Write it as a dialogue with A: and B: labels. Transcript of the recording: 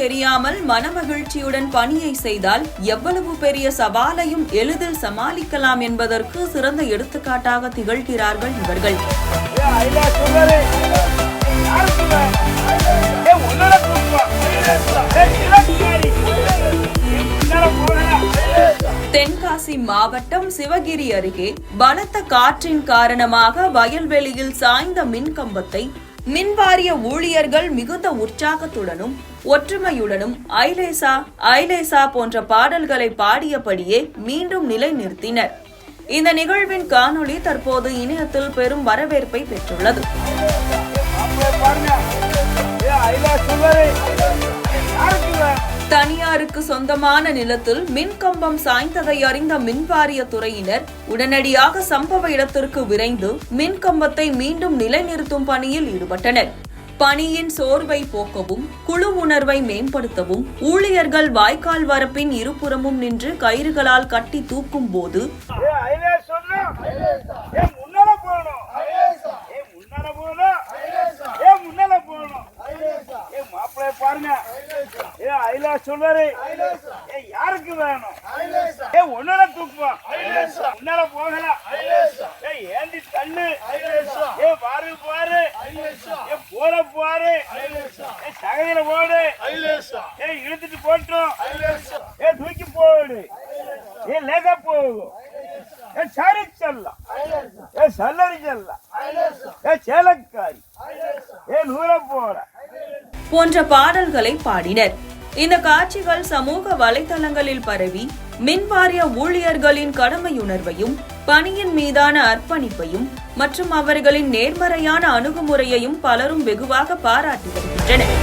A: தெரியாமல் மனமகிழ்ச்சியுடன் பணியை செய்தால் எவ்வளவு பெரிய சவாலையும் எளிதில் சமாளிக்கலாம் என்பதற்கு சிறந்த எடுத்துக்காட்டாக திகழ்கிறார்கள் இவர்கள். தென்காசி மாவட்டம் சிவகிரி அருகே பலத்த காற்றின் காரணமாக வயல்வெளியில் சாய்ந்த மின்கம்பத்தை மின்வாரிய ஊழியர்கள் மிகுந்த உற்சாகத்துடனும் ஒற்றுமையுடனும் ஐலேசா ஐலேசா போன்ற பாடல்களை பாடியபடியே மீண்டும் நிலைநிறுத்தினர். இந்த நிகழ்வின் காணொளி தற்போது இணையத்தில் பெரும் வரவேற்பை பெற்றுள்ளது. தனியாருக்கு சொந்தமான நிலத்தில் மின்கம்பம் சாய்ந்ததை அறிந்த மின்வாரிய துறையினர் உடனடியாக சம்பவ இடத்திற்கு விரைந்து மின்கம்பத்தை மீண்டும் நிலைநிறுத்தும் பணியில் ஈடுபட்டனர். பணியின் சோர்வை போக்கவும் குழு உணர்வை மேம்படுத்தவும் ஊழியர்கள் வாய்க்கால் வரப்பின் இருபுறமும் நின்று கயிறுகளால் கட்டி தூக்கும் போது
B: யாருக்கு வேணும் ஒன்னால தூக்குவான் உன்னால போகலாம் ஏந்தி தள்ளு பாரு பாரு போற பாரு சகதியில போடு இழுத்துட்டு போட்டோம் தூக்கி போடு லேசா போகும் சரி செல்லாம் சல்லரி செல்லாம் சேலக்காரி நூற போற
A: போன்ற பாடல்களை பாடினர். இந்த காட்சிகள் சமூக வலைதளங்களில் பரவி மின்வாரிய ஊழியர்களின் கடமையுணர்வையும் பணியின் மீதான அர்ப்பணிப்பையும் மற்றும் அவர்களின் நேர்மறையான அணுகுமுறையையும் பலரும் வெகுவாக பாராட்டி வருகின்றனர்.